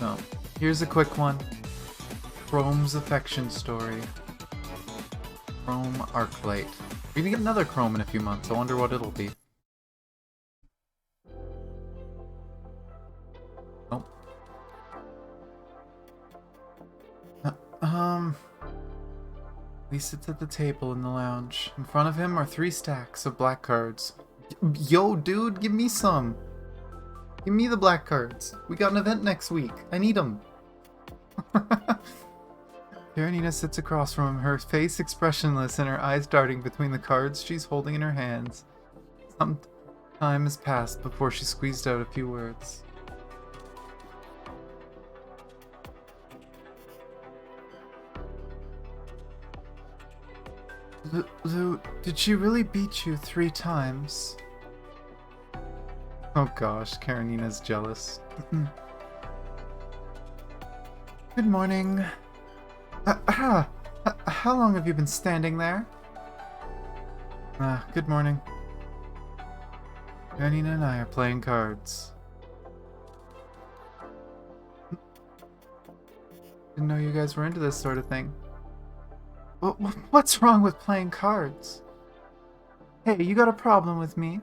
So, here's a quick one. Chrome's affection story. Chrome Arclight. We're gonna get another Chrome in a few months. I wonder what it'll be. Nope. He sits at the table in the lounge. In front of him are 3 stacks of black cards. Yo, dude, give me some. Give me the black cards. We got an event next week. I need them. Karenina sits across from him, her face expressionless and her eyes darting between the cards she's holding in her hands. Some time has passed before she squeezed out a few words. Lou, did she really beat you 3 times? Oh gosh, Karenina's jealous. Good morning. How long have you been standing there? Good morning. Karenina and I are playing cards. Didn't know you guys were into this sort of thing. What's wrong with playing cards? Hey, you got a problem with me?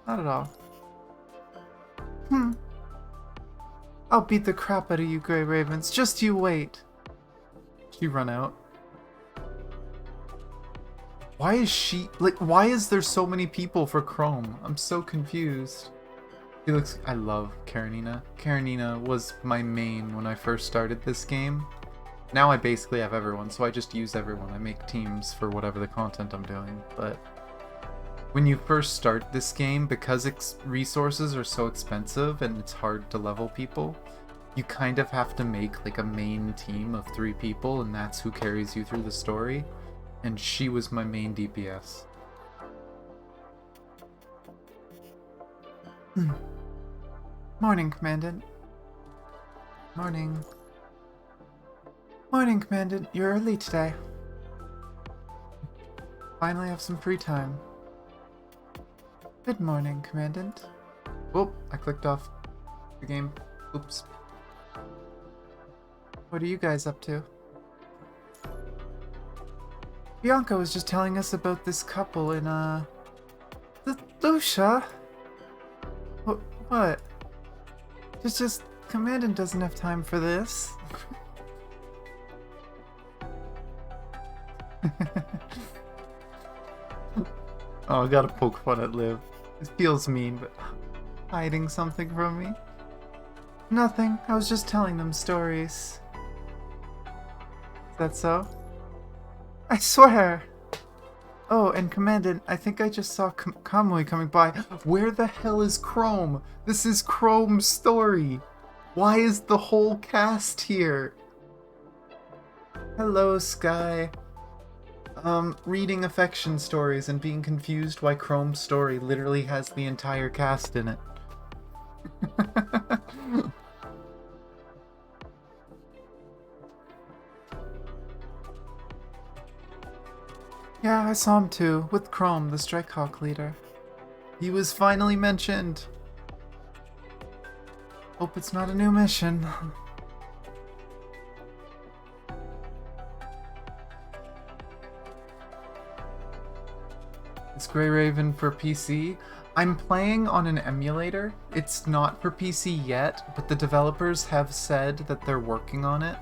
Not at all. I'll beat the crap out of you, Grey Ravens. Just you wait. She run out. Why is she... why is there so many people for Chrome? I'm so confused. He looks... I love Karenina. Karenina was my main when I first started this game. Now I basically have everyone, so I just use everyone. I make teams for whatever the content I'm doing, but... when you first start this game, because resources are so expensive and it's hard to level people, you kind of have to make like a main team of 3 people, and that's who carries you through the story. And she was my main DPS. Morning, Commandant. Morning. Morning, Commandant. You're early today. Finally have some free time. Good morning, Commandant. Oh, I clicked off the game. Oops. What are you guys up to? Bianca was just telling us about this couple in, Lucia? What? It's just... Commandant doesn't have time for this. Oh, I gotta poke fun at Liv. It feels mean, but... hiding something from me? Nothing. I was just telling them stories. Is that so? I swear! Oh, and Commandant, I think I just saw Kamui coming by. Where the hell is Chrome? This is Chrome's story! Why is the whole cast here? Hello, Sky. Reading affection stories and being confused why Chrome's story literally has the entire cast in it. Yeah, I saw him too, with Chrome, the Strikehawk leader. He was finally mentioned. Hope it's not a new mission. Is Grey Raven for PC? I'm playing on an emulator. It's not for PC yet, but the developers have said that they're working on it.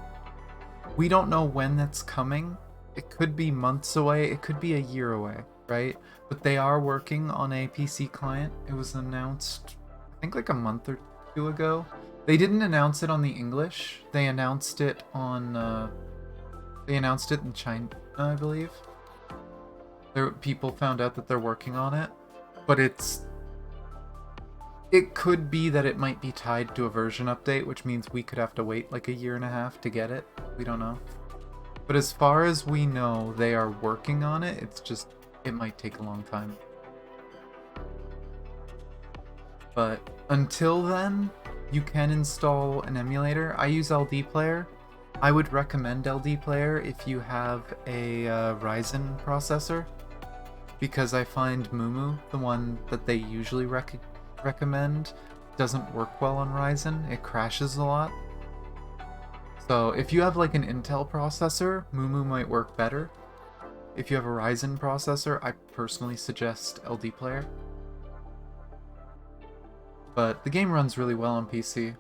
We don't know when that's coming. It could be months away, it could be a year away, right? But they are working on a PC client. It was announced, I think like a month or 2 ago. They didn't announce it on the English. They announced it on, they announced it in China, I believe. People found out that they're working on it, but it could be that it might be tied to a version update, which means we could have to wait like a 1.5 years to get it. We don't know. But as far as we know, they are working on it. It's just, it might take a long time. But until then, you can install an emulator. I use LD Player. I would recommend LD Player if you have a Ryzen processor. because I find Mumu, the one that they usually recommend, doesn't work well on Ryzen. It crashes a lot. So if you have like an Intel processor, Mumu might work better. If you have a Ryzen processor, I personally suggest LD Player. But the game runs really well on PC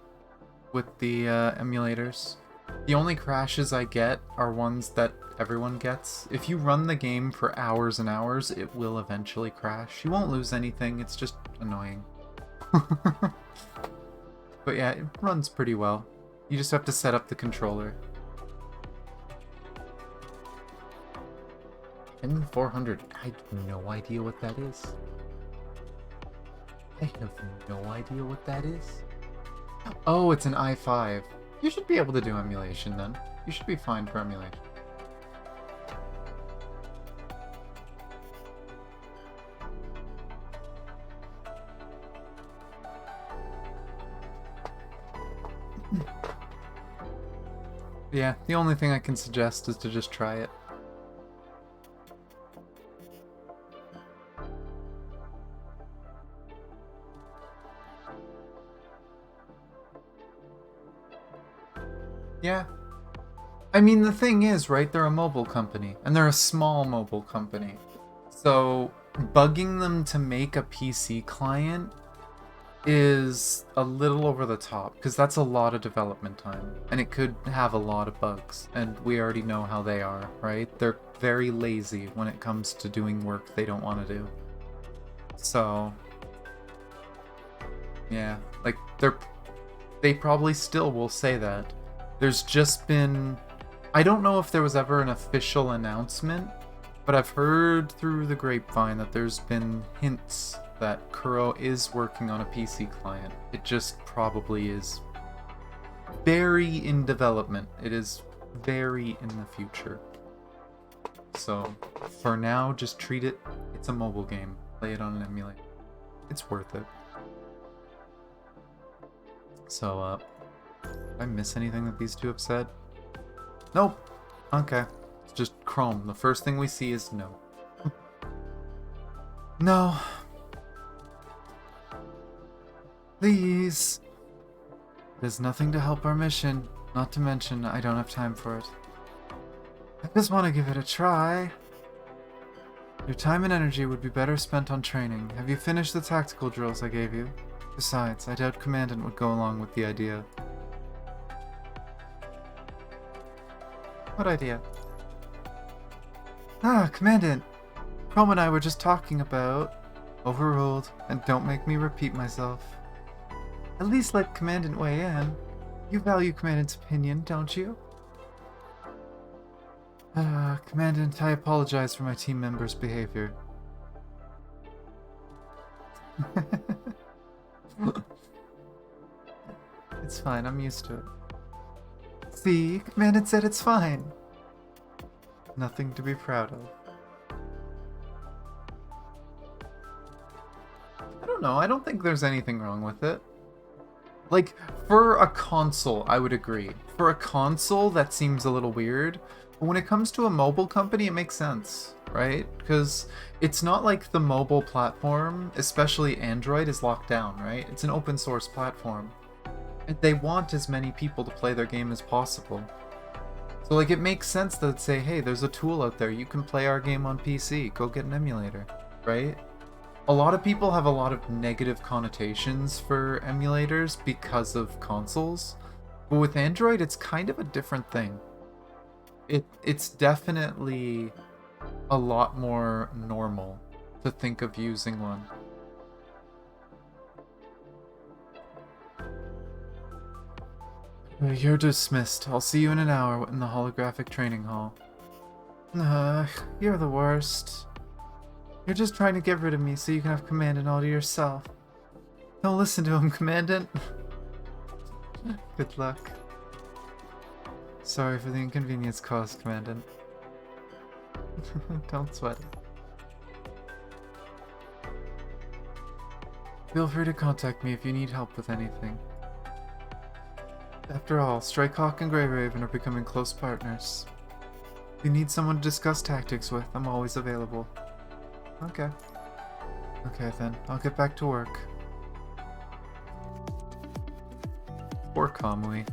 with the emulators. The only crashes I get are ones that everyone gets. If you run the game for hours and hours, it will eventually crash. You won't lose anything, it's just annoying. But yeah, it runs pretty well. You just have to set up the controller. N400, I have no idea what that is. I have no idea what that is. Oh, it's an i5. You should be able to do emulation then. You should be fine for emulation. Yeah, the only thing I can suggest is to just try it. Yeah. I mean, the thing is, right, they're a mobile company, and they're a small mobile company. So, bugging them to make a PC client is a little over the top, because that's a lot of development time, and it could have a lot of bugs, and we already know how they are, right? They're very lazy when it comes to doing work they don't want to do. So, yeah, like, they probably still will say that. There's just been... I don't know if there was ever an official announcement, but I've heard through the grapevine that there's been hints that Kuro is working on a PC client. It just probably is very in development. It is very in the future. So, for now, just treat it. It's a mobile game. Play it on an emulator. It's worth it. So, did I miss anything that these two have said? Nope. Okay. It's just Chrome. The first thing we see is no. No. Please. There's nothing to help our mission. Not to mention, I don't have time for it. I just want to give it a try. Your time and energy would be better spent on training. Have you finished the tactical drills I gave you? Besides, I doubt Commandant would go along with the idea. What idea? Ah, Commandant! Chrome and I were just talking about... Overruled, and don't make me repeat myself. At least let Commandant weigh in. You value Commandant's opinion, don't you? Commandant, I apologize for my team members' behavior. It's fine, I'm used to it. See, Commandant said it's fine. Nothing to be proud of. I don't know, I don't think there's anything wrong with it. Like, for a console, I would agree. For a console, that seems a little weird. But when it comes to a mobile company, it makes sense, right? Because it's not like the mobile platform, especially Android, is locked down, right? It's an open source platform. And they want as many people to play their game as possible. So, like, it makes sense that say, hey, there's a tool out there, you can play our game on PC, go get an emulator, right? A lot of people have a lot of negative connotations for emulators because of consoles, but with Android, it's kind of a different thing. It's definitely a lot more normal to think of using one. You're dismissed. I'll see you in an hour in the holographic training hall. You're the worst. You're just trying to get rid of me so you can have Commandant all to yourself. Don't listen to him, Commandant. Good luck. Sorry for the inconvenience caused, Commandant. Don't sweat it. Feel free to contact me if you need help with anything. After all, Strikehawk and Grey Raven are becoming close partners. If you need someone to discuss tactics with, I'm always available. Okay. Okay then, I'll get back to work. Poor Kamui.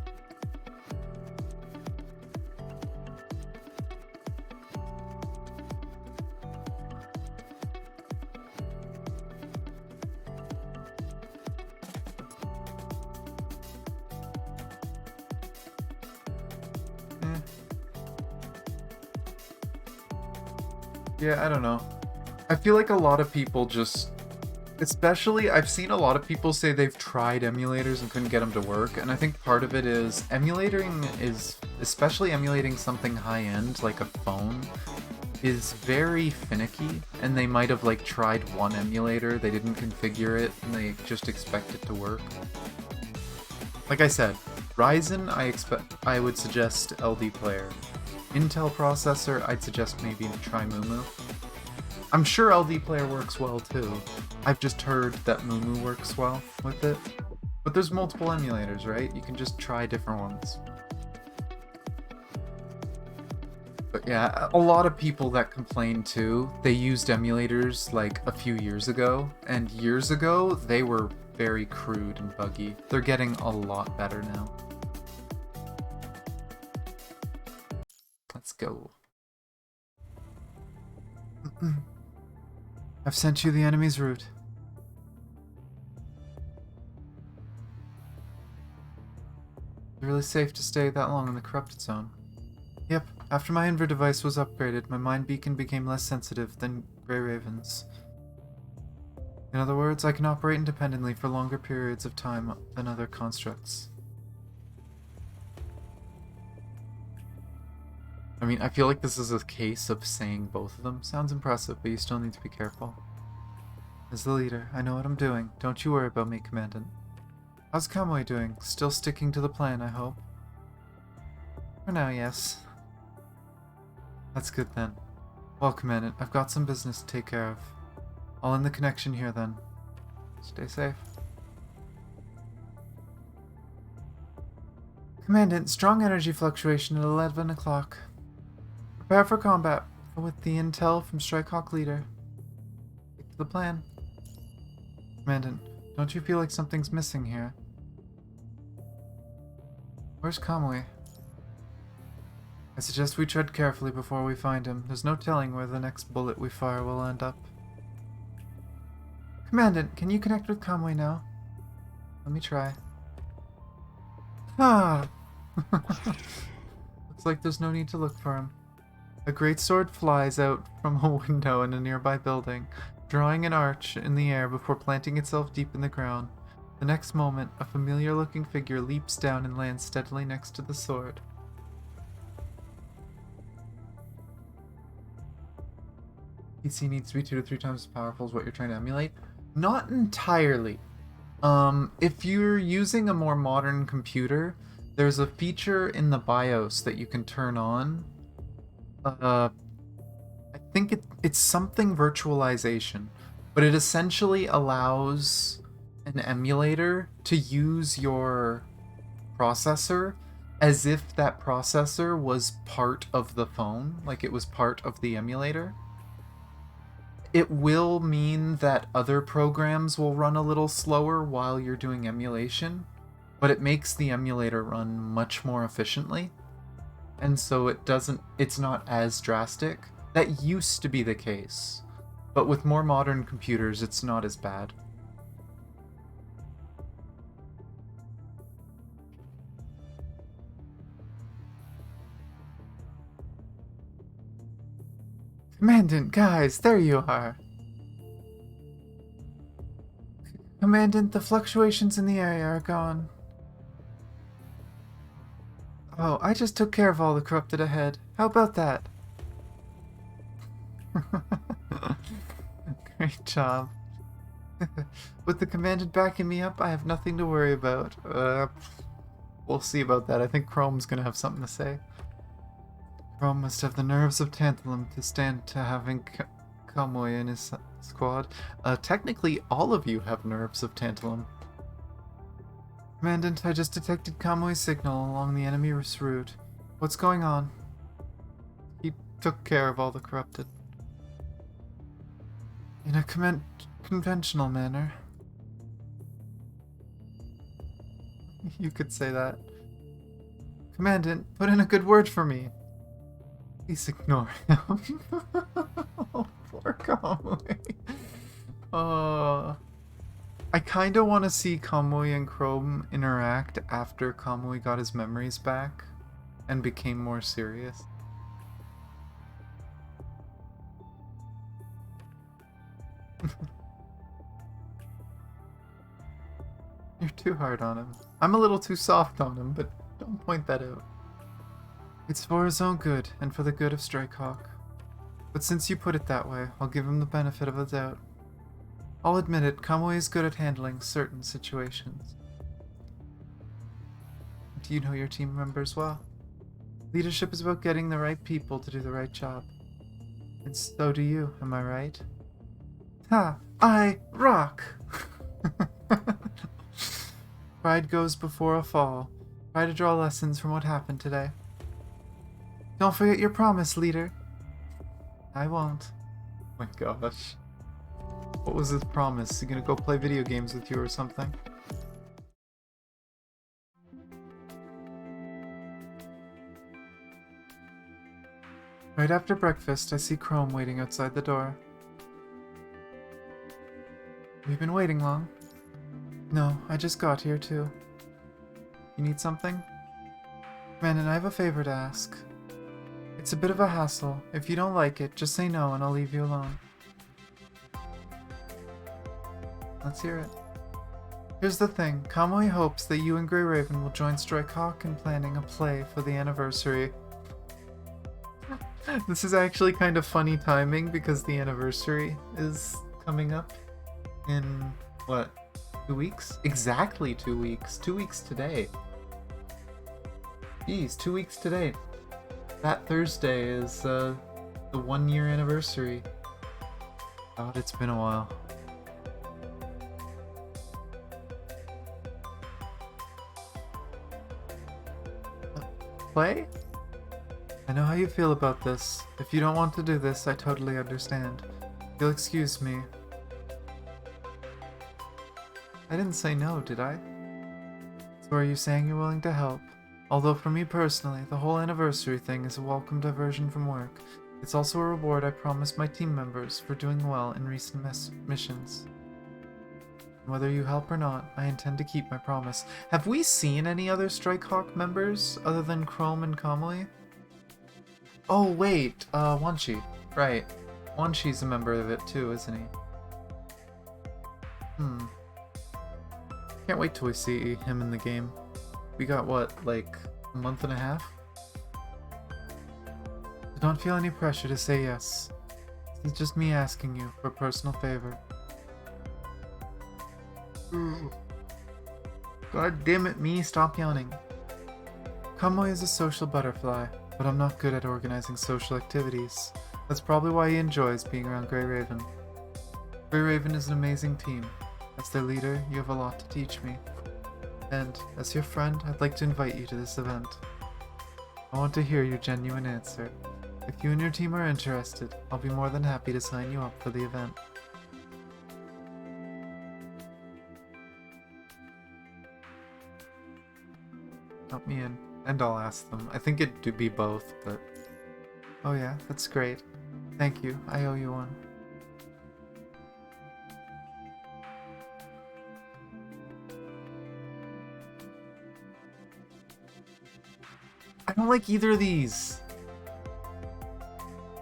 Yeah, I don't know. I feel like a lot of people just... Especially, I've seen a lot of people say they've tried emulators and couldn't get them to work, and I think part of it is emulating is, especially emulating something high-end like a phone, is very finicky, and they might have like tried one emulator, they didn't configure it, and they just expect it to work. Like I said, Ryzen, I would suggest LD Player. Intel processor, I'd suggest maybe try Mumu. I'm sure LD Player works well too. I've just heard that Mumu works well with it. But there's multiple emulators, right? You can just try different ones. But yeah, a lot of people that complain too, they used emulators like a few years ago, and years ago they were very crude and buggy. They're getting a lot better now. Let's go. I've sent you the enemy's route. It's really safe to stay that long in the corrupted zone. Yep, after my Inver device was upgraded, my mind beacon became less sensitive than Grey Raven's. In other words, I can operate independently for longer periods of time than other constructs. I mean, I feel like this is a case of saying both of them. Sounds impressive, but you still need to be careful. As the leader, I know what I'm doing. Don't you worry about me, Commandant. How's Kamui doing? Still sticking to the plan, I hope? For now, yes. That's good then. Well, Commandant, I've got some business to take care of. I'll end the connection here then. Stay safe. Commandant, strong energy fluctuation at 11 o'clock. Prepare for combat with the intel from Strikehawk Leader. Stick to the plan. Commandant, don't you feel like something's missing here? Where's Kamui? I suggest we tread carefully before we find him. There's no telling where the next bullet we fire will end up. Commandant, can you connect with Kamui now? Let me try. Ah! Looks like there's no need to look for him. A great sword flies out from a window in a nearby building, drawing an arch in the air before planting itself deep in the ground. The next moment, a familiar-looking figure leaps down and lands steadily next to the sword. PC needs to be 2 to 3 times as powerful as what you're trying to emulate? Not entirely. If you're using a more modern computer, there's a feature in the BIOS that you can turn on. I think it's something virtualization, but it essentially allows an emulator to use your processor as if that processor was part of the phone, like it was part of the emulator. It will mean that other programs will run a little slower while you're doing emulation, but it makes the emulator run much more efficiently. And so it's not as drastic. That used to be the case. But with more modern computers, it's not as bad. Commandant, guys, there you are. Commandant, the fluctuations in the area are gone. Oh, I just took care of all the corrupted ahead. How about that? Great job. With the Commandant backing me up, I have nothing to worry about. We'll see about that. I think Chrome's gonna have something to say. Chrome must have the nerves of Tantalum to stand to having Kamui in his squad. Technically, all of you have nerves of Tantalum. Commandant, I just detected Kamui's signal along the enemy's route. What's going on? He took care of all the corrupted. In a conventional manner. You could say that. Commandant, put in a good word for me. Please ignore him. Oh, poor Kamui. I kind of want to see Kamui and Chrome interact after Kamui got his memories back and became more serious. You're too hard on him. I'm a little too soft on him, but don't point that out. It's for his own good, and for the good of Strikehawk. But since you put it that way, I'll give him the benefit of the doubt. I'll admit it, Kamui is good at handling certain situations. Do you know your team members well? Leadership is about getting the right people to do the right job. And so do you, am I right? Ha! I rock! Pride goes before a fall. Try to draw lessons from what happened today. Don't forget your promise, leader. I won't. Oh my gosh. What was his promise? Is he gonna go play video games with you or something? Right after breakfast, I see Chrome waiting outside the door. Have you been waiting long? No, I just got here too. You need something? Brandon, I have a favor to ask. It's a bit of a hassle. If you don't like it, just say no and I'll leave you alone. Let's hear it. Here's the thing. Kamui hopes that you and Grey Raven will join Strikehawk in planning a play for the anniversary. This is actually kind of funny timing because the anniversary is coming up in, what, 2 weeks? Exactly 2 weeks. 2 weeks today. Geez, 2 weeks today. That Thursday is the 1 year anniversary. God, it's been a while. Play? I know how you feel about this. If you don't want to do this, I totally understand. You'll excuse me. I didn't say no, did I? So are you saying you're willing to help? Although for me personally, the whole anniversary thing is a welcome diversion from work. It's also a reward I promised my team members for doing well in recent missions. Whether you help or not, I intend to keep my promise. Have we seen any other Strikehawk members other than Chrome and Kamui? Oh wait, Wanshi. Right. Wanshi's a member of it too, isn't he? Can't wait till we see him in the game. We got what, like a month and a half? So don't feel any pressure to say yes. This is just me asking you for a personal favor. God damn it, me, stop yawning. Kamui is a social butterfly, but I'm not good at organizing social activities. That's probably why he enjoys being around Grey Raven. Grey Raven is an amazing team. As their leader, you have a lot to teach me. And, as your friend, I'd like to invite you to this event. I want to hear your genuine answer. If you and your team are interested, I'll be more than happy to sign you up for the event. Count me in, and I'll ask them. I think it'd be both, but... Oh yeah, that's great. Thank you, I owe you one. I don't like either of these.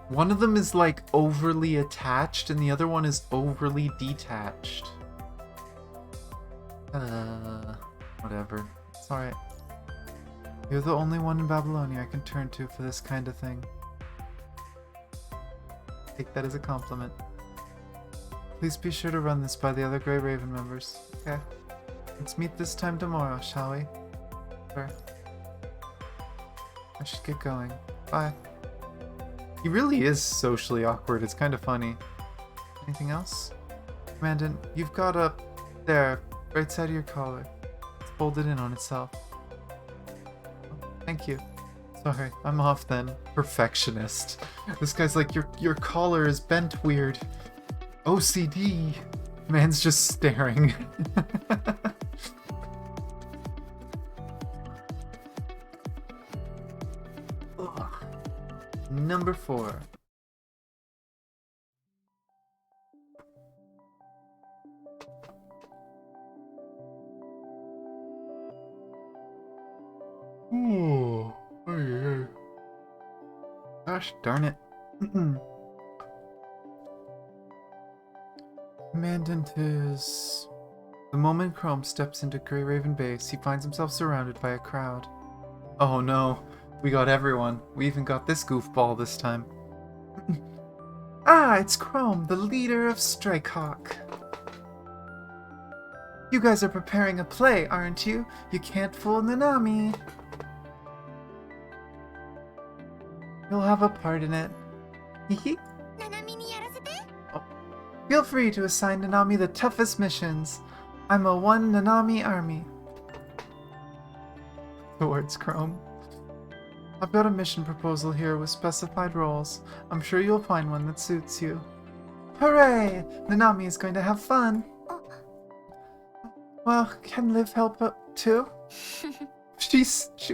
One of them is like overly attached and the other one is overly detached. Whatever. It's alright. You're the only one in Babylonia I can turn to for this kind of thing. Take that as a compliment. Please be sure to run this by the other Grey Raven members. Okay. Let's meet this time tomorrow, shall we? Sure. I should get going. Bye. He really is socially awkward. It's kind of funny. Anything else? Brandon, you've got up there, right side of your collar. It's folded in on itself. Thank you. Sorry, I'm off then. Perfectionist. This guy's like, your collar is bent weird. OCD. Man's just staring. Ugh. Number 4. Ooh. Gosh darn it. Commandant is... The moment Chrome steps into Grey Raven Base, he finds himself surrounded by a crowd. Oh no, we got everyone. We even got this goofball this time. Ah, it's Chrome, the leader of Strikehawk. You guys are preparing a play, aren't you? You can't fool Nanami. You'll have a part in it. Hehe. Oh. Feel free to assign Nanami the toughest missions. I'm a one Nanami army. Towards Chrome. I've got a mission proposal here with specified roles. I'm sure you'll find one that suits you. Hooray! Nanami is going to have fun. Well, can Liv help too?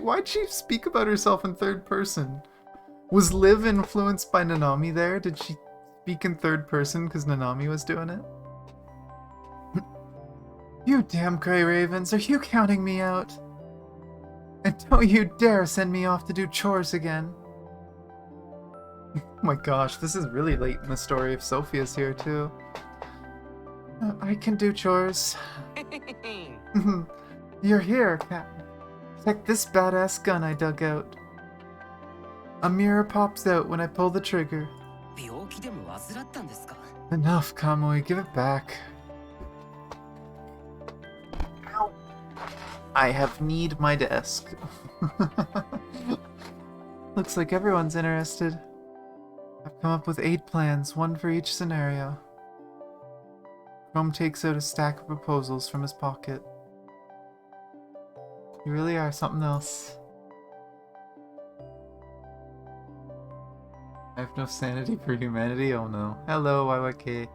Why'd she speak about herself in third person? Was Liv influenced by Nanami there? Did she speak in third person because Nanami was doing it? You damn Grey Ravens, are you counting me out? And don't you dare send me off to do chores again. Oh my gosh, this is really late in the story if Sophia's here too. I can do chores. You're here, Captain. Check this badass gun I dug out. A mirror pops out when I pull the trigger. Enough, Kamui, give it back. Ow. I have need my desk. Looks like everyone's interested. I've come up with 8 plans, one for each scenario. Chrome takes out a stack of proposals from his pocket. You really are something else. I have no sanity for humanity? Oh no. Hello, YYK.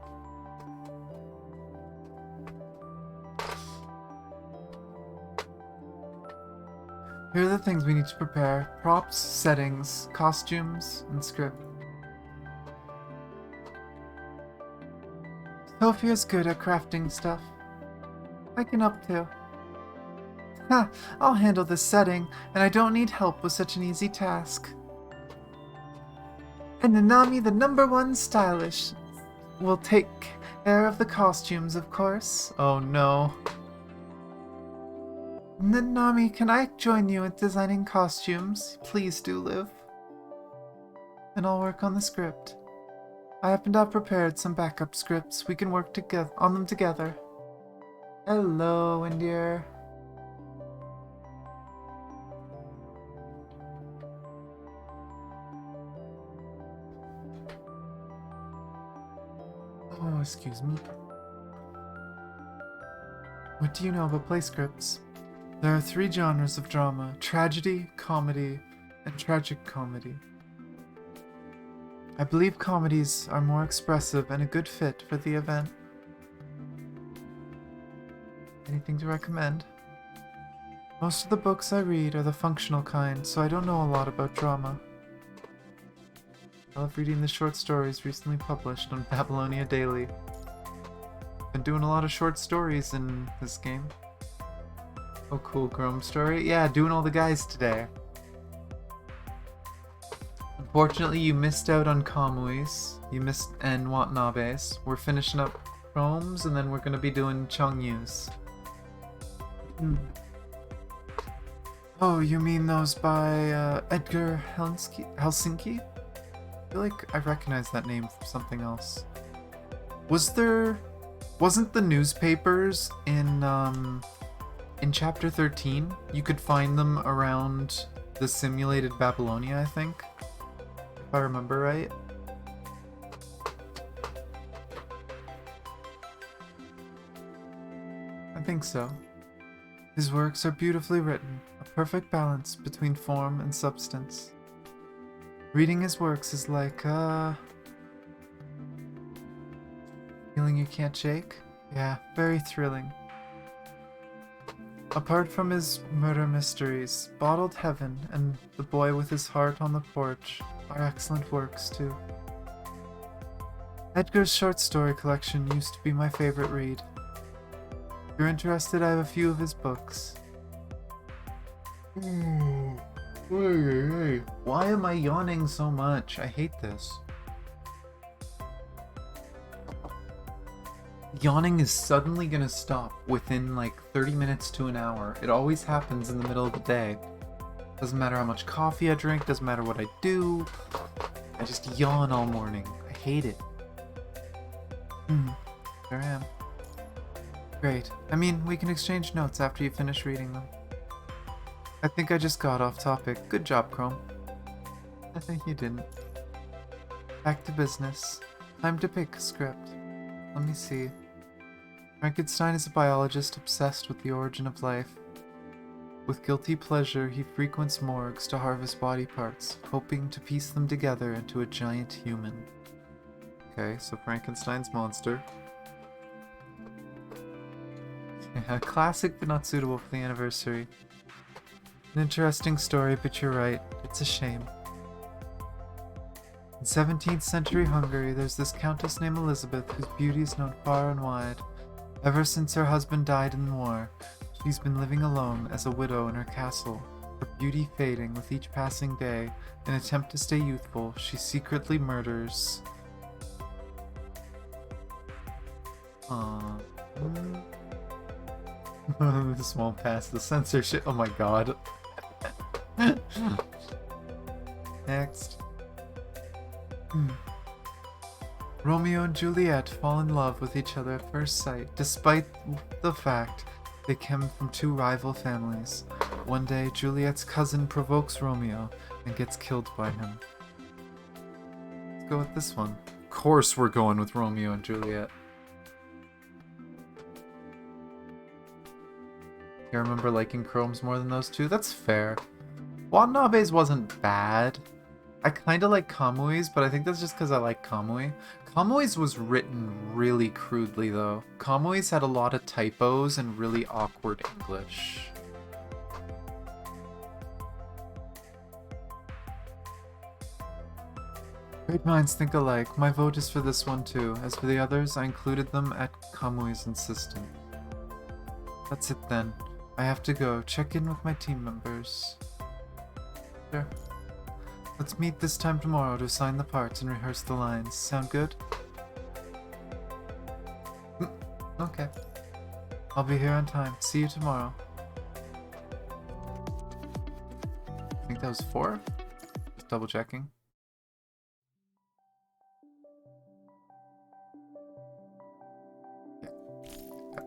Here are the things we need to prepare. Props, settings, costumes, and script. Sophia's good at crafting stuff. I can up too. Ha! I'll handle this setting, and I don't need help with such an easy task. And Nanami, the #1 stylish, will take care of the costumes, of course. Oh no. Nanami, can I join you in designing costumes? Please do, Liv. And I'll work on the script. I happen to have prepared some backup scripts. We can work on them together. Hello, India. Oh, excuse me. What do you know about play scripts? There are 3 genres of drama: tragedy, comedy, and tragic comedy. I believe comedies are more expressive and a good fit for the event. Anything to recommend? Most of the books I read are the functional kind, so I don't know a lot about drama. I love reading the short stories recently published on Babylonia Daily. Been doing a lot of short stories in this game. Oh cool, Chrome story? Yeah, doing all the guys today. Unfortunately, you missed out on Kamui's. And Watanabe's. We're finishing up Chrome's, and then we're gonna be doing Chongyu's. Oh, you mean those by Edgar Helsinki? I feel like I recognize that name from something else. Wasn't the newspapers in chapter 13? You could find them around the simulated Babylonia, I think. If I remember right. I think so. His works are beautifully written, a perfect balance between form and substance. Reading his works is like, Feeling you can't shake? Yeah, very thrilling. Apart from his murder mysteries, Bottled Heaven and The Boy with His Heart on the Porch are excellent works, too. Edgar's short story collection used to be my favorite read. If you're interested, I have a few of his books. Why am I yawning so much? I hate this. Yawning is suddenly gonna stop within like 30 minutes to an hour. It always happens in the middle of the day. Doesn't matter how much coffee I drink, doesn't matter what I do. I just yawn all morning. I hate it. There I am. Great. I mean, we can exchange notes after you finish reading them. I think I just got off topic. Good job, Chrome. I think you didn't. Back to business. Time to pick a script. Let me see. Frankenstein is a biologist obsessed with the origin of life. With guilty pleasure, he frequents morgues to harvest body parts, hoping to piece them together into a giant human. Okay, so Frankenstein's monster. Yeah, classic but not suitable for the anniversary. An interesting story, but you're right. It's a shame. In 17th century Hungary, there's this countess named Elizabeth whose beauty is known far and wide. Ever since her husband died in war, she's been living alone as a widow in her castle, her beauty fading with each passing day. In an attempt to stay youthful, she secretly murders... This won't pass the censorship. Oh my god. Next. Romeo and Juliet fall in love with each other at first sight, despite the fact they come from two rival families. One day, Juliet's cousin provokes Romeo and gets killed by him. Let's go with this one. Of course we're going with Romeo and Juliet. I remember liking Chrome's more than those two. That's fair. Watanabe's wasn't bad. I kind of like Kamui's, but I think that's just because I like Kamui. Kamui's was written really crudely, though. Kamui's had a lot of typos and really awkward English. Great minds think alike. My vote is for this one, too. As for the others, I included them at Kamui's insistence. That's it, then. I have to go. Check in with my team members. Sure. Let's meet this time tomorrow to assign the parts and rehearse the lines. Sound good? Okay. I'll be here on time. See you tomorrow. I think that was 4? Just double checking. Yeah.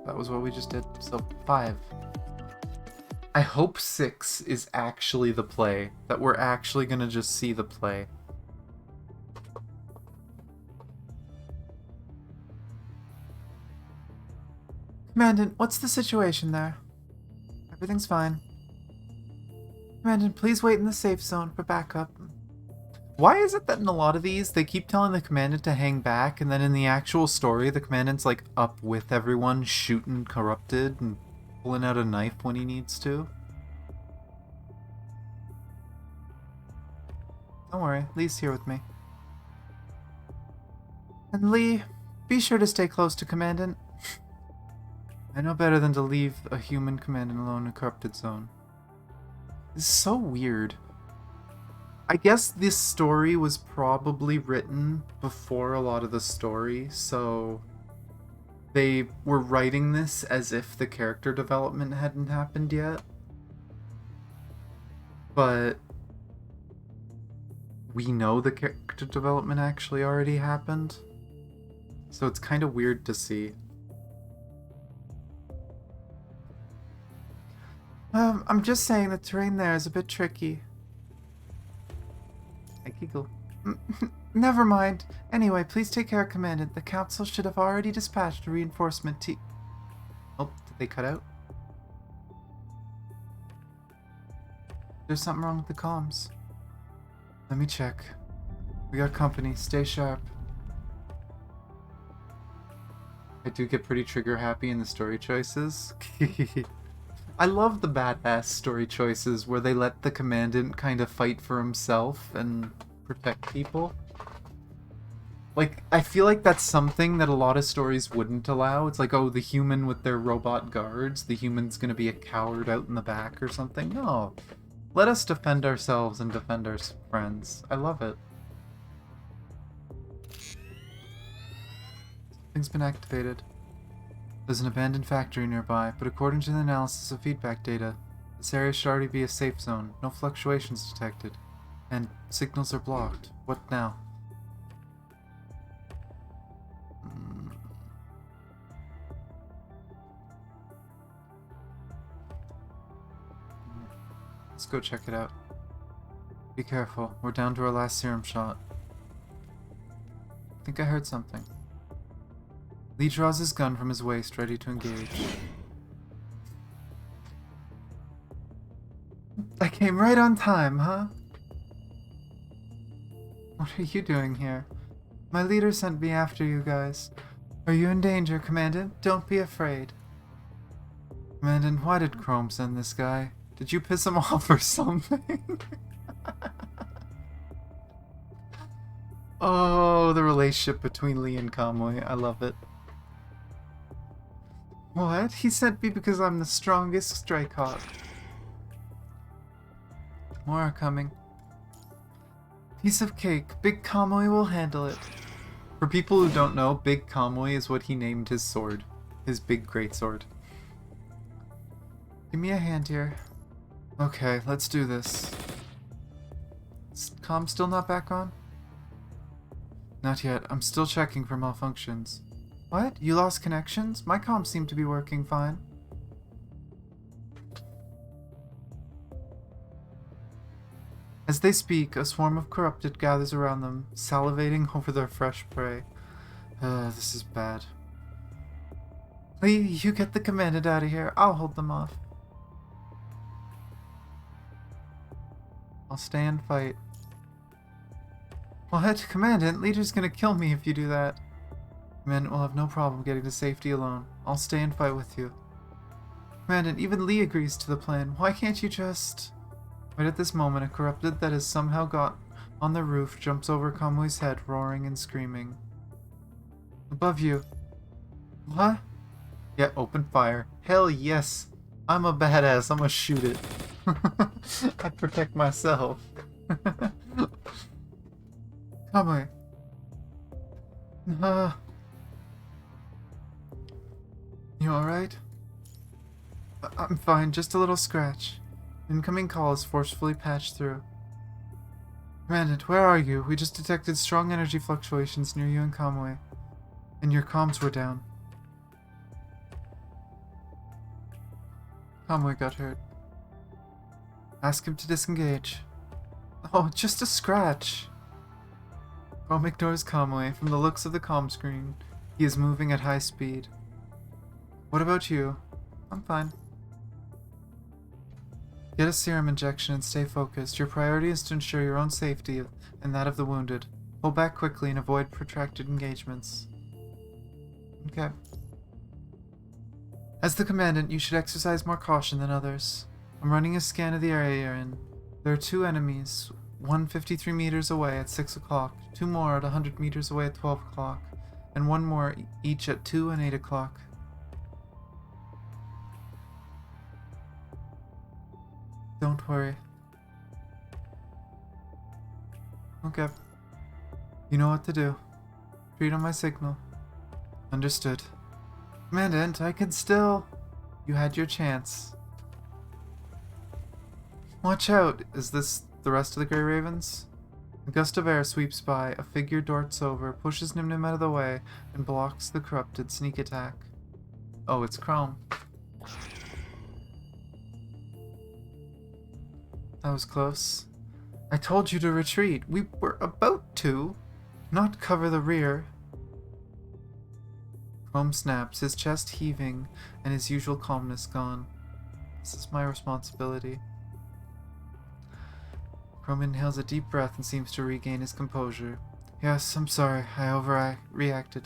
That was what we just did. So 5. I hope 6 is actually the play. That we're actually gonna just see the play. Commandant, what's the situation there? Everything's fine. Commandant, please wait in the safe zone for backup. Why is it that in a lot of these, they keep telling the Commandant to hang back, and then in the actual story, the Commandant's like up with everyone, shooting corrupted, and pulling out a knife when he needs to? Don't worry, Lee's here with me. And Lee, be sure to stay close to Commandant. I know better than to leave a human Commandant alone in a corrupted zone. This is so weird. I guess this story was probably written before a lot of the story, so they were writing this as if the character development hadn't happened yet. But we know the character development actually already happened, so it's kind of weird to see. I'm just saying the terrain there is a bit tricky. I giggle. Never mind. Anyway, please take care, Commandant. The Council should have already dispatched a reinforcement team. Oh, did they cut out? There's something wrong with the comms. Let me check. We got company. Stay sharp. I do get pretty trigger happy in the story choices. I love the badass story choices where they let the commandant kind of fight for himself and protect people. Like, I feel like that's something that a lot of stories wouldn't allow. It's like, oh, the human with their robot guards, the human's gonna be a coward out in the back or something. No. Let us defend ourselves and defend our friends. I love it. Something's been activated. There's an abandoned factory nearby, but according to the analysis of feedback data, this area should already be a safe zone. No fluctuations detected. And signals are blocked. What now? Let's go check it out. Be careful. We're down to our last serum shot. I think I heard something. Lee draws his gun from his waist, ready to engage. I came right on time, huh? What are you doing here? My leader sent me after you guys. Are you in danger, Commandant? Don't be afraid. Commandant, why did Chrome send this guy? Did you piss him off or something? Oh, the relationship between Lee and Kamui. I love it. What? He sent me because I'm the strongest Strike Hawk. More are coming. Piece of cake. Big Kamui will handle it. For people who don't know, Big Kamui is what he named his sword. His big greatsword. Give me a hand here. Okay, let's do this. Is comm still not back on? Not yet. I'm still checking for malfunctions. What? You lost connections? My comms seem to be working fine. As they speak, a swarm of corrupted gathers around them, salivating over their fresh prey. This is bad. Lee, you get the commandant out of here. I'll hold them off. I'll stay and fight. What? Commandant, Leader's gonna kill me if you do that. Commandant will have no problem getting to safety alone. I'll stay and fight with you. Commandant, even Lee agrees to the plan. Why can't you just... Right at this moment, a corrupted that has somehow got on the roof jumps over Kamui's head, roaring and screaming. Above you. What? Yeah, open fire. Hell yes. I'm a badass. I'm gonna shoot it. I protect myself. Kamui. You alright? I'm fine, just a little scratch. Incoming call is forcefully patched through. Commandant, where are you? We just detected strong energy fluctuations near you and Kamui. And your comms were down. Kamui got hurt. Ask him to disengage. Oh, just a scratch. Chrome ignores Kamui. From the looks of the comm screen, he is moving at high speed. What about you? I'm fine. Get a serum injection and stay focused. Your priority is to ensure your own safety and that of the wounded. Pull back quickly and avoid protracted engagements. Okay. As the commandant, you should exercise more caution than others. I'm running a scan of the area you're in. There are 2 enemies, one 53 meters away at 6 o'clock, 2 more at 100 meters away at 12 o'clock, and 1 more each at 2 and 8 o'clock. Don't worry. Okay. You know what to do. Treat on my signal. Understood. Commandant, I can still... You had your chance. Watch out! Is this the rest of the Grey Ravens? A gust of air sweeps by, a figure darts over, pushes Nim Nim out of the way, and blocks the corrupted sneak attack. Oh, it's Chrome. That was close. I told you to retreat. We were about to. Not cover the rear. Chrome snaps, his chest heaving, and his usual calmness gone. This is my responsibility. Chrome inhales a deep breath and seems to regain his composure. Yes, I'm sorry. I overreacted.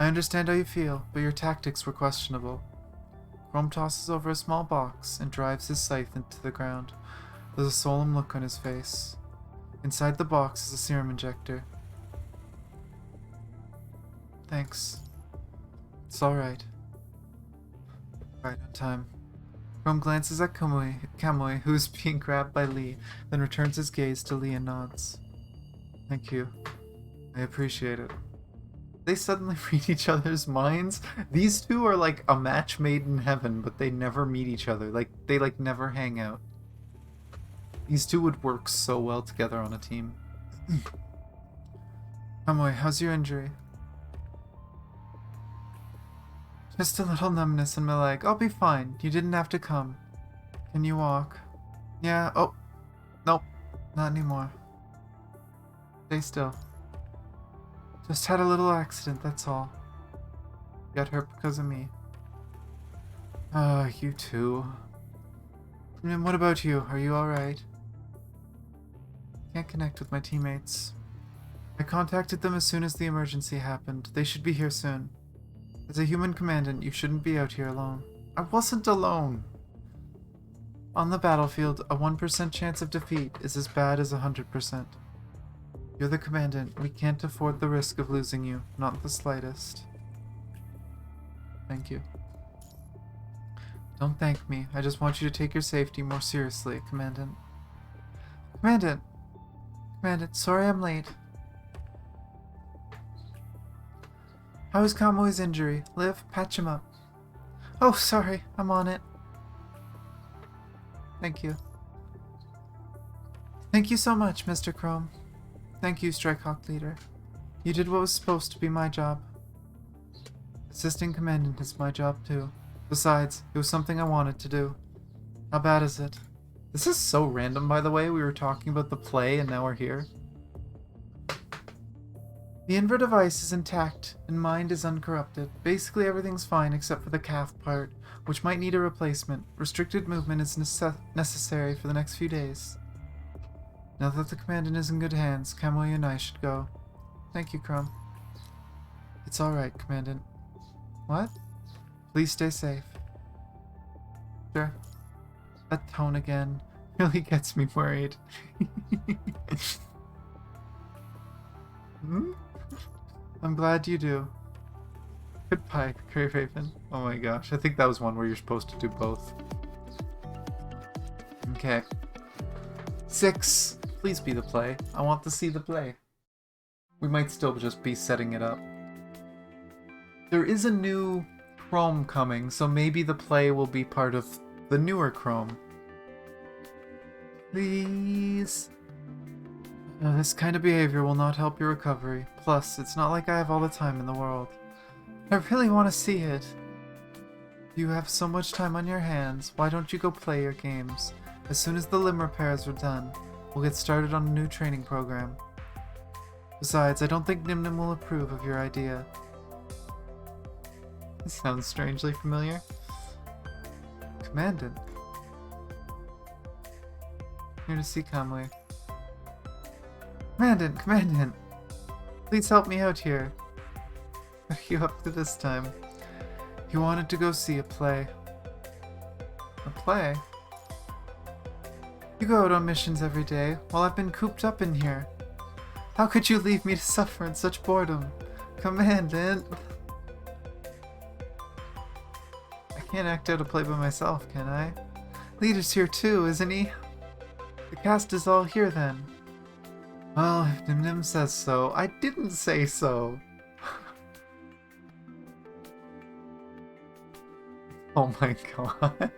I understand how you feel, but your tactics were questionable. Chrome tosses over a small box and drives his scythe into the ground. There's a solemn look on his face. Inside the box is a serum injector. Thanks. It's alright. Right on time. Chrome glances at Kamui, who is being grabbed by Lee, then returns his gaze to Lee and nods. Thank you. I appreciate it. They suddenly read each other's minds. These two are like a match made in heaven, but they never meet each other. Like, they never hang out. These two would work so well together on a team. Kamui, how's your injury? Just a little numbness in my leg. I'll be fine. You didn't have to come. Can you walk? Yeah. Oh. Nope. Not anymore. Stay still. Just had a little accident, that's all. Got hurt because of me. You too. And what about you? Are you alright? Can't connect with my teammates. I contacted them as soon as the emergency happened. They should be here soon. As a human commandant, you shouldn't be out here alone. I wasn't alone! On the battlefield, a 1% chance of defeat is as bad as 100%. You're the commandant. We can't afford the risk of losing you. Not the slightest. Thank you. Don't thank me. I just want you to take your safety more seriously, Commandant. Commandant! Commandant, sorry I'm late. How is Kamui's injury? Liv, patch him up. Oh, sorry. I'm on it. Thank you. Thank you so much, Mr. Chrome. Thank you, Strikehawk Leader. You did what was supposed to be my job. Assisting Commandant is my job too. Besides, it was something I wanted to do. How bad is it? This is so random, by the way. We were talking about the play and now we're here. The Inver device is intact and mind is uncorrupted. Basically everything's fine except for the calf part, which might need a replacement. Restricted movement is necessary for the next few days. Now that the Commandant is in good hands, Kamui and I should go. Thank you, Crumb. It's alright, Commandant. What? Please stay safe. Sure. That tone again really gets me worried. I'm glad you do. Goodbye, Grey Raven. Oh my gosh, I think that was one where you're supposed to do both. Okay. 6. Please be the play. I want to see the play. We might still just be setting it up. There is a new Chrome coming, so maybe the play will be part of the newer Chrome. Please. This kind of behavior will not help your recovery. Plus, it's not like I have all the time in the world. I really want to see it. You have so much time on your hands. Why don't you go play your games? As soon as the limb repairs are done, we'll get started on a new training program. Besides, I don't think Nimnim will approve of your idea. This sounds strangely familiar. Commandant. Here to see Kamui. Commandant! Commandant! Please help me out here. What are you up to this time? You wanted to go see a play. A play? You go out on missions every day, while I've been cooped up in here. How could you leave me to suffer in such boredom? Commandant! I can't act out a play by myself, can I? Leader's here too, isn't he? The cast is all here then. Well, if Nimnim says so, I didn't say so. Oh my god.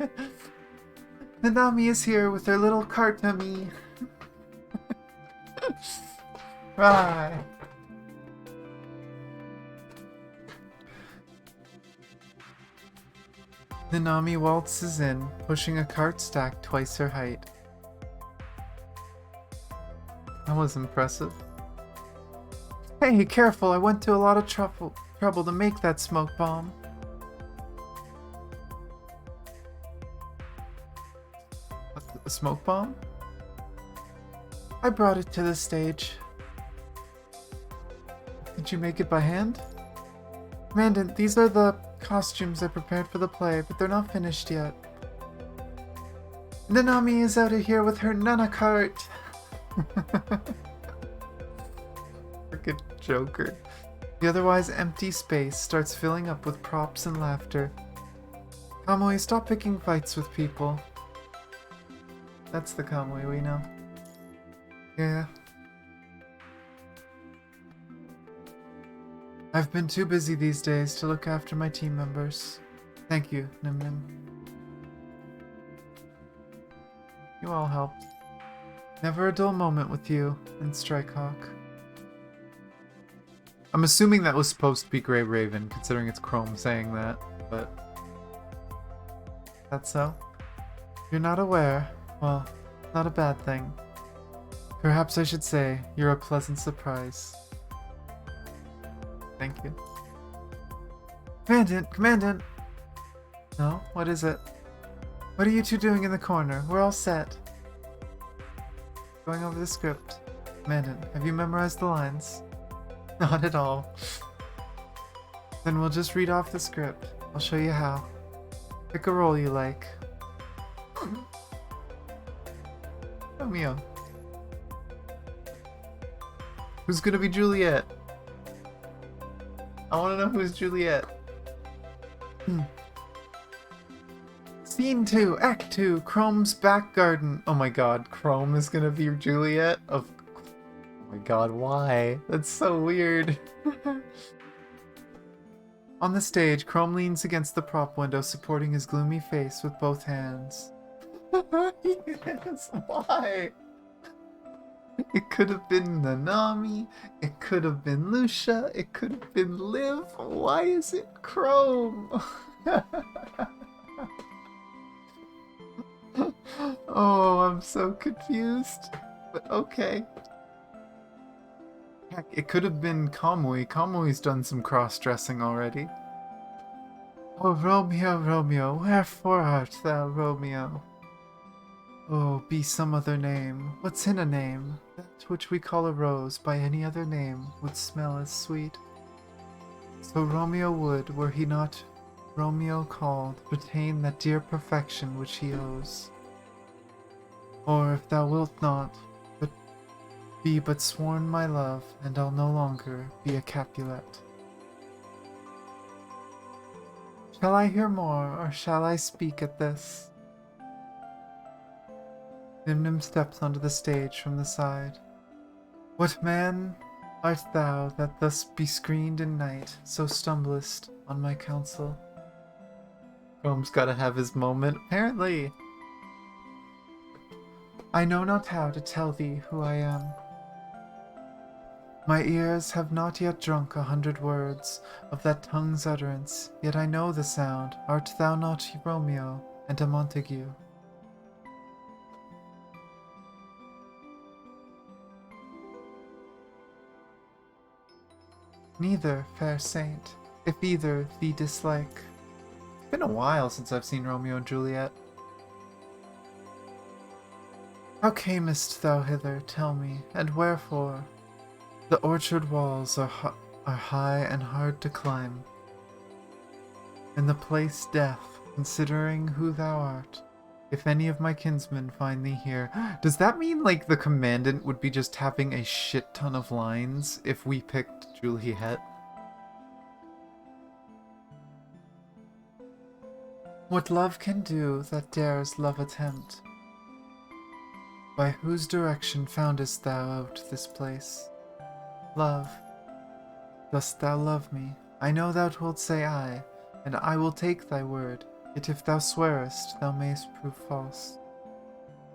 Nanami is here with her little cart tummy. Right. Nanami waltzes in, pushing a cart stack twice her height. That was impressive. Hey, careful! I went to a lot of trouble to make that smoke bomb. A smoke bomb? I brought it to the stage. Did you make it by hand? Commandant, these are the costumes I prepared for the play, but they're not finished yet. Nanami is out of here with her Nana cart! Frickin' Joker. The otherwise empty space starts filling up with props and laughter. Kamui, stop picking fights with people. That's the Kamui we know. Yeah. I've been too busy these days to look after my team members. Thank you, Nim Nim. You all helped. Never a dull moment with you and Strikehawk. I'm assuming that was supposed to be Grey Raven, considering it's Chrome saying that, but... That's so? You're not aware. Well, not a bad thing. Perhaps I should say, you're a pleasant surprise. Thank you. Commandant! Commandant! No? What is it? What are you two doing in the corner? We're all set. Going over the script. Commandant, have you memorized the lines? Not at all. Then we'll just read off the script. I'll show you how. Pick a role you like. Romeo. Who's gonna be Juliet? I wanna know who's Juliet. Scene 2, Act 2, Chrome's back garden. Oh my god, Chrome is gonna be Juliet? Oh my god, why? That's so weird. On the stage, Chrome leans against the prop window, supporting his gloomy face with both hands. Yes, why? It could have been Nanami, it could have been Lucia, it could have been Liv. Why is it Chrome? Oh, I'm so confused. But okay. Heck, it could have been Kamui. Kamui's done some cross-dressing already. Oh, Romeo, Romeo, wherefore art thou, Romeo? Oh, be some other name. What's in a name? That which we call a rose by any other name would smell as sweet. So Romeo would, were he not Romeo called, retain that dear perfection which he owes. Or if thou wilt not, but be but sworn my love, and I'll no longer be a Capulet. Shall I hear more, or shall I speak at this? Nim steps onto the stage from the side. What man art thou that thus bescreened in night, so stumblest on my counsel? Chrome's gotta have his moment, apparently. I know not how to tell thee who I am. My ears have not yet drunk 100 words of that tongue's utterance, yet I know the sound. Art thou not Romeo and a Montague? Neither, fair saint, if either thee dislike. It's been a while since I've seen Romeo and Juliet. How camest thou hither, tell me, and wherefore? The orchard walls are high and hard to climb, and the place death, considering who thou art. If any of my kinsmen find thee here... Does that mean, like, the commandant would be just having a shit ton of lines if we picked Juliet? What love can do that dares love attempt? By whose direction foundest thou out this place? Love, dost thou love me? I know thou wilt say aye, and I will take thy word. Yet if thou swearest, thou mayst prove false.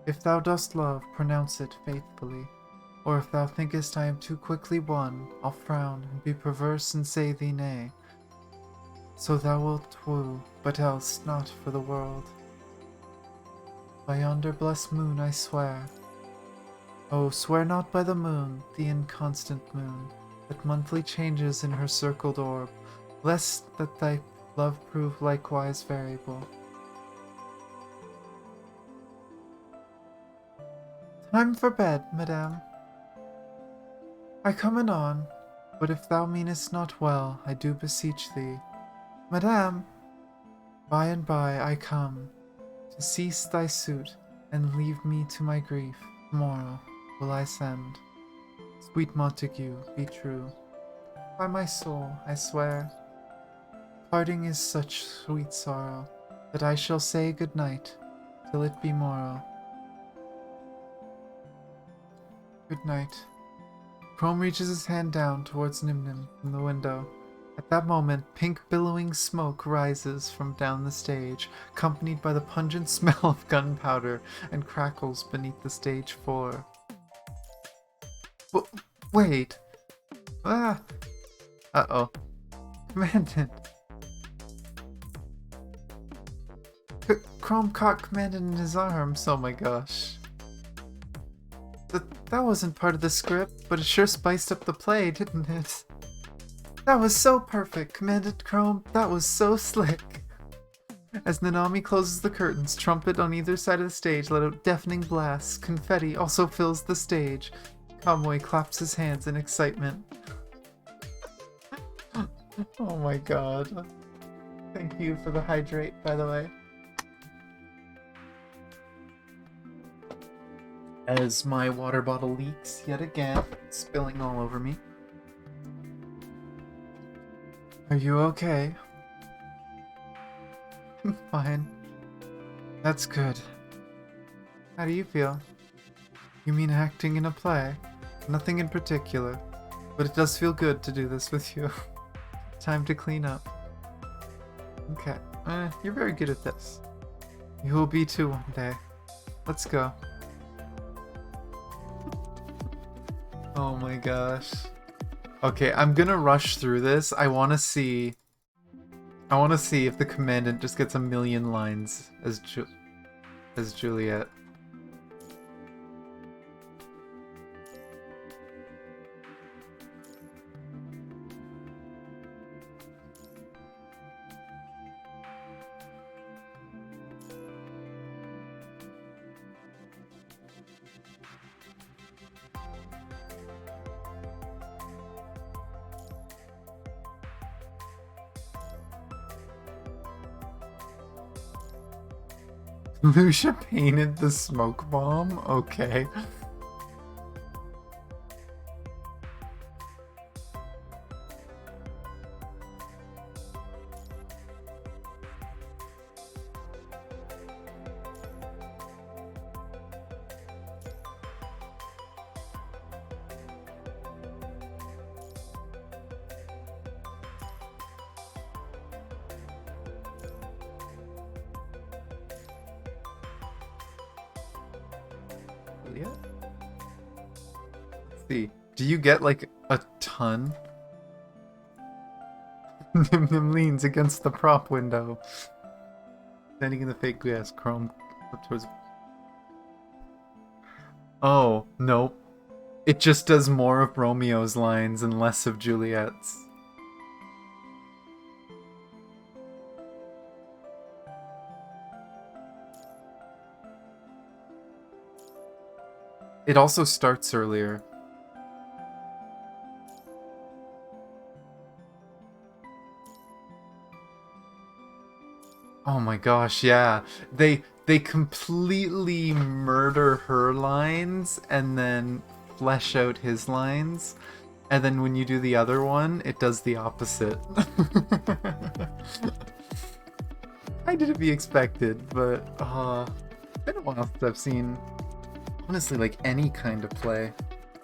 If thou dost love, pronounce it faithfully. Or if thou thinkest I am too quickly won, I'll frown and be perverse and say thee nay. So thou wilt woo, but else not for the world. By yonder blessed moon I swear. Oh, swear not by the moon, the inconstant moon, that monthly changes in her circled orb, lest that thy love prove likewise variable. Time for bed, madame. I come anon. But if thou meanest not well, I do beseech thee. Madame, by and by I come, to cease thy suit, and leave me to my grief. Tomorrow will I send. Sweet Montague, be true. By my soul, I swear, parting is such sweet sorrow, that I shall say good night, till it be morrow. Good night. Chrome reaches his hand down towards Nimnim from the window. At that moment, pink billowing smoke rises from down the stage, accompanied by the pungent smell of gunpowder, and crackles beneath the stage floor. Wait! Ah! Uh-oh. Commandant! Chrome caught Commandant in his arms, oh my gosh. That wasn't part of the script, but it sure spiced up the play, didn't it? That was so perfect, Commandant Chrome. That was so slick. As Nanami closes the curtains, trumpet on either side of the stage let out deafening blasts. Confetti also fills the stage. Conway claps his hands in excitement. Oh my god. Thank you for the hydrate, by the way. As my water bottle leaks yet again, spilling all over me. Are you okay? Fine. That's good. How do you feel? You mean acting in a play? Nothing in particular, but it does feel good to do this with you. Time to clean up. Okay, you're very good at this. You will be too one day. Let's go. Oh my gosh. Okay, I'm gonna rush through this. I wanna see if the Commandant just gets a million lines as Juliet. Lucia painted the smoke bomb? Okay. Let's see. Do you get like a ton? Nim leans against the prop window. Standing in the fake glass, Chrome up towards. Oh, nope. It just does more of Romeo's lines and less of Juliet's. It also starts earlier. Oh my gosh, yeah. They completely murder her lines and then flesh out his lines. And then when you do the other one, it does the opposite. I didn't be expected, but it's been a while since I've seen honestly like any kind of play.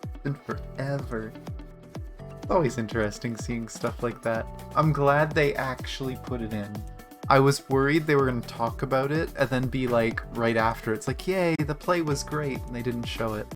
It's been forever. It's always interesting seeing stuff like that. I'm glad they actually put it in. I was worried they were going to talk about it and then be like right after it's like, yay, the play was great, and they didn't show it.